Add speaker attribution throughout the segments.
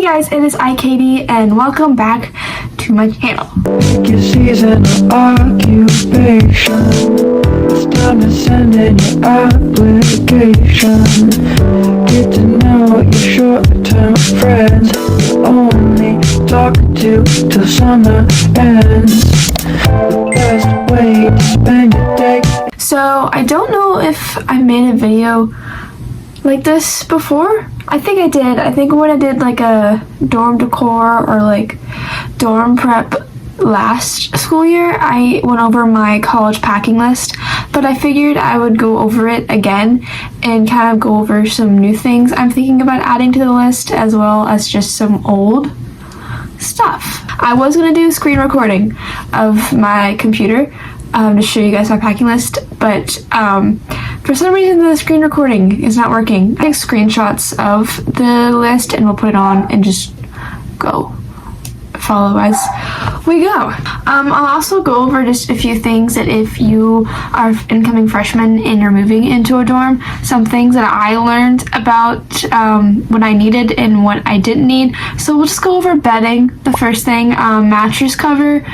Speaker 1: guys, it is iKatie and welcome back to my channel.
Speaker 2: Your season of occupation. It's time to send in your application. Get to know your short-term friends. You only talk to till summer ends. The best way to spend your day.
Speaker 1: So I don't know if I made a video like this before. I think I did. I think when I did like a dorm decor or like dorm prep last school year, I went over my college packing list, but I figured I would go over it again and kind of go over some new things I'm thinking about adding to the list, as well as just some old stuff. I was going to do screen recording of my computer to show you guys my packing list, but for some reason the screen recording is not working. I take screenshots of the list and we'll put it on and just go follow as we go. I'll also go over just a few things that if you are incoming freshmen and you're moving into a dorm, some things that I learned about what I needed and what I didn't need. So we'll just go over bedding. The first thing, mattress cover,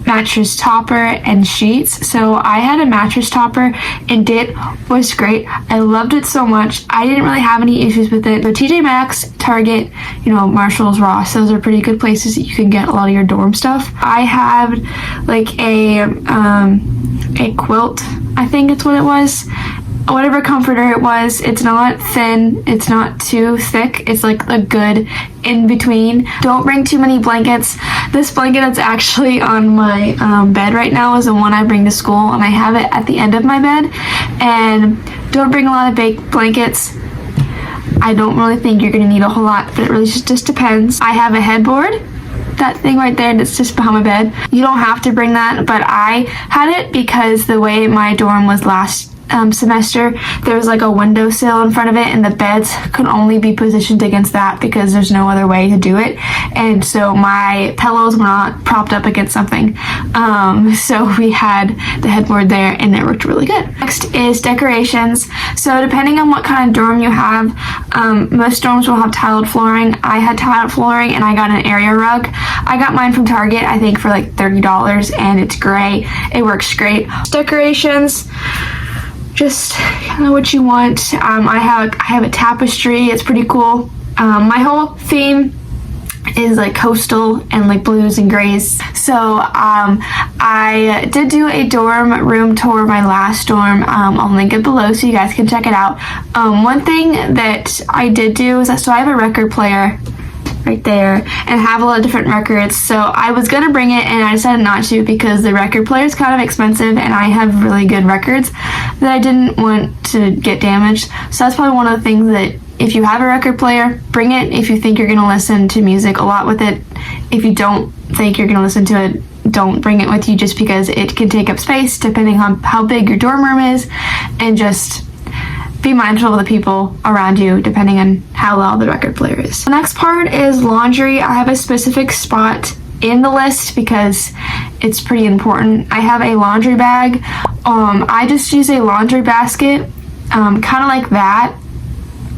Speaker 1: mattress topper, and sheets. So I had a mattress topper and it was great. I loved it so much. I didn't really have any issues with it. But TJ Maxx, Target, Marshalls, Ross, those are pretty good places that you can get a lot of your dorm stuff. I had like a quilt, I think it's what it was. Whatever comforter it was, it's not thin, it's not too thick, it's like a good in between. Don't bring too many blankets. This blanket that's actually on my bed right now is the one I bring to school, and I have it at the end of my bed. And don't bring a lot of big blankets. I don't really think you're gonna need a whole lot, but it really just depends. I have a headboard, that thing right there that's just behind my bed. You don't have to bring that, but I had it because the way my dorm was last semester, there was like a windowsill in front of it, and the beds could only be positioned against that because there's no other way to do it, and so my pillows were not propped up against something, so we had the headboard there and it worked really good. Next is decorations. So depending on what kind of dorm you have, most dorms will have tiled flooring. I had tiled flooring and I got an area rug. I got mine from Target, I think for like $30, and it's gray. It works great. Decorations, just kind of what you want. I have a tapestry. It's pretty cool. My whole theme is like coastal and like blues and grays. So I did do a dorm room tour of my last dorm. I'll link it below so you guys can check it out. One thing that I did do is so I have a record player right there and have a lot of different records. So I was gonna bring it and I decided not to because the record player is kind of expensive and I have really good records that I didn't want to get damaged. So that's probably one of the things that if you have a record player, bring it if you think you're gonna listen to music a lot with it. If you don't think you're gonna listen to it, don't bring it with you, just because it can take up space depending on how big your dorm room is, and just be mindful of the people around you depending on how loud the record player is. The next part is laundry. I have a specific spot in the list because it's pretty important. I have a laundry bag. I just use a laundry basket, kind of like that.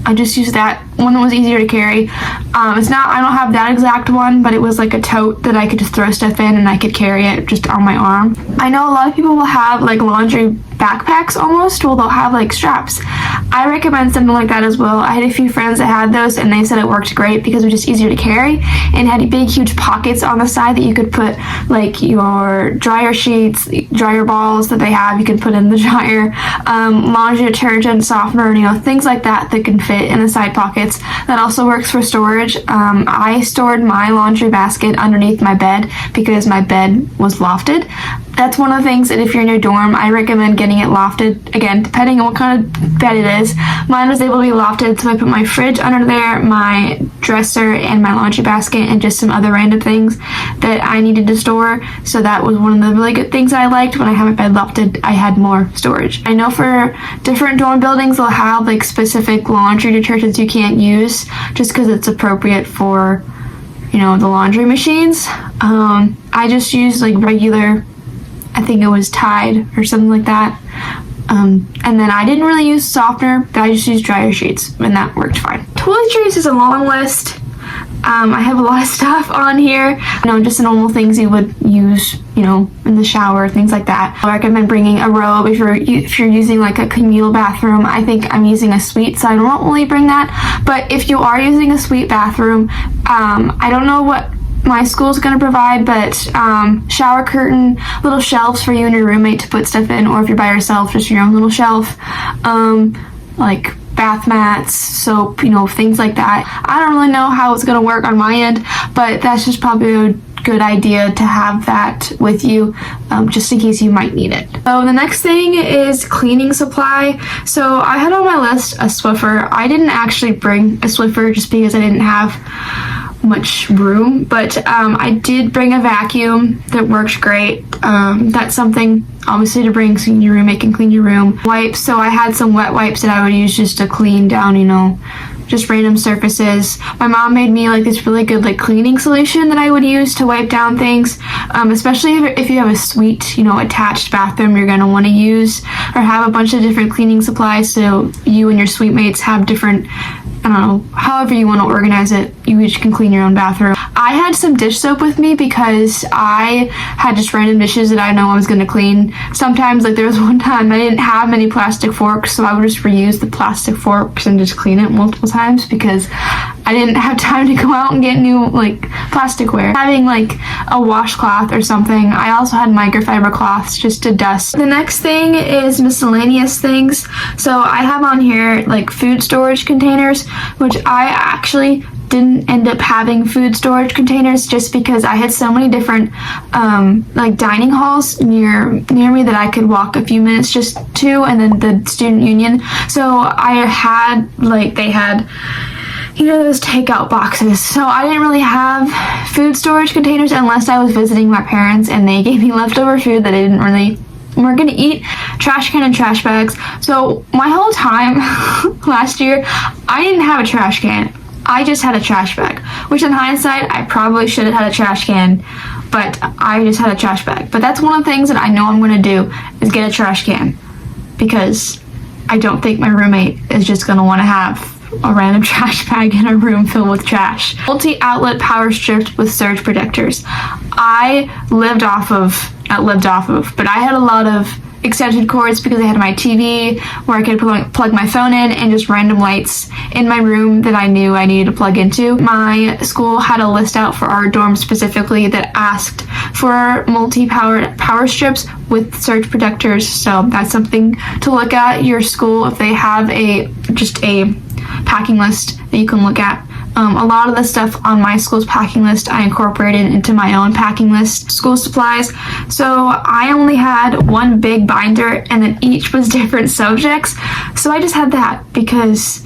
Speaker 1: I just used that one that was easier to carry. I don't have that exact one, but it was like a tote that I could just throw stuff in and I could carry it just on my arm. I know a lot of people will have like laundry backpacks almost, well they'll have like straps. I recommend something like that as well. I had a few friends that had those and they said it worked great because it was just easier to carry and had big huge pockets on the side that you could put like your dryer sheets, dryer balls that they have, you can put in the dryer, laundry detergent, softener, things like that that can fit in the side pockets. That also works for storage. I stored my laundry basket underneath my bed because my bed was lofted. That's one of the things that if you're in your dorm, I recommend getting it lofted. Again, depending on what kind of bed it is. Mine was able to be lofted, so I put my fridge under there, my dresser, and my laundry basket, and just some other random things that I needed to store. So that was one of the really good things I liked. When I have my bed lofted, I had more storage. I know for different dorm buildings, they'll have like specific laundry detergents you can't use just because it's appropriate for, the laundry machines. I just use like regular, I think it was Tide or something like that. And then I didn't really use softener, but I just used dryer sheets and that worked fine. Toiletries is a long list. I have a lot of stuff on here, just the normal things you would use, in the shower, things like that. I recommend bringing a robe if you're using like a communal bathroom. I think I'm using a suite, so I don't really bring that. But if you are using a suite bathroom, I don't know what my school's going to provide, but shower curtain, little shelves for you and your roommate to put stuff in, or if you're by yourself, just your own little shelf, like bath mats, soap, things like that. I don't really know how it's going to work on my end, but that's just probably a good idea to have that with you, just in case you might need it. So the next thing is cleaning supply. So I had on my list a Swiffer. I didn't actually bring a Swiffer just because I didn't have much room, but I did bring a vacuum that works great. That's something obviously to bring so your roommate can clean your room. Wipes, so I had some wet wipes that I would use just to clean down, just random surfaces. My mom made me like this really good like cleaning solution that I would use to wipe down things, especially if you have a suite, attached bathroom you're gonna want to use, or have a bunch of different cleaning supplies so you and your suite mates have different, however you want to organize it, you each can clean your own bathroom. I had some dish soap with me because I had just random dishes that I know I was going to clean. Sometimes, like there was one time I didn't have many plastic forks, so I would just reuse the plastic forks and just clean it multiple times because I didn't have time to go out and get new like plasticware. Having like a washcloth or something. I also had microfiber cloths just to dust. The next thing is miscellaneous things. So I have on here like food storage containers, which I actually didn't end up having food storage containers just because I had so many different like dining halls near me that I could walk a few minutes just to, and then the student union. So I had they had those takeout boxes. So I didn't really have food storage containers unless I was visiting my parents and they gave me leftover food that I we're gonna eat. Trash can and trash bags. So my whole time last year, I didn't have a trash can. I just had a trash bag, which in hindsight, I probably should have had a trash can, but I just had a trash bag. But that's one of the things that I know I'm gonna do is get a trash can, because I don't think my roommate is just gonna wanna have a random trash bag in a room filled with trash. Multi-outlet power strips with surge protectors. I but I had a lot of extension cords because I had my TV where I could plug my phone in, and just random lights in my room that I knew I needed to plug into. My school had a list out for our dorm specifically that asked for power strips with surge protectors, so that's something to look at your school if they have just a packing list that you can look at. A lot of the stuff on my school's packing list I incorporated into my own packing list. School supplies, so I only had one big binder and then each was different subjects, so I just had that because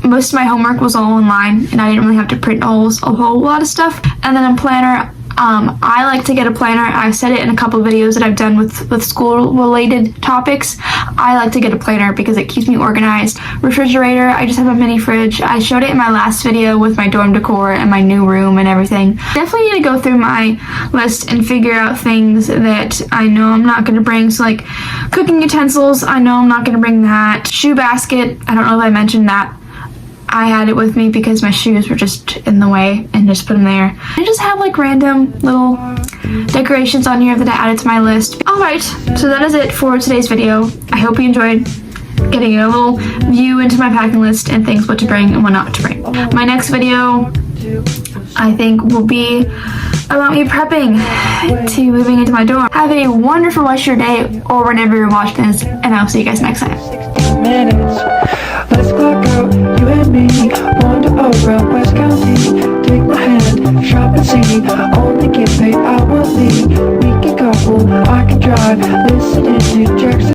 Speaker 1: most of my homework was all online and I didn't really have to print a whole lot of stuff. And then a planner, I like to get a planner. I've said it in a couple of videos that I've done with school related topics. I like to get a planner because it keeps me organized. Refrigerator, I just have a mini fridge. I showed it in my last video with my dorm decor and my new room and everything. Definitely need to go through my list and figure out things that I know I'm not going to bring. So like cooking utensils, I know I'm not going to bring that. Shoe basket, I don't know if I mentioned that. I had it with me because my shoes were just in the way and just put them there. I just have like random little decorations on here that I added to my list. Alright, so that is it for today's video. I hope you enjoyed getting a little view into my packing list and things what to bring and what not to bring. My next video, I think, will be about me prepping to moving into my dorm. Have a wonderful rest of your day or whenever you're watching this, and I'll see you guys next time.
Speaker 2: Let's clock out, you and me. Wander around West County. Take my hand, shop and see. Only get paid hourly. We can couple, I can drive. Listening to Jackson.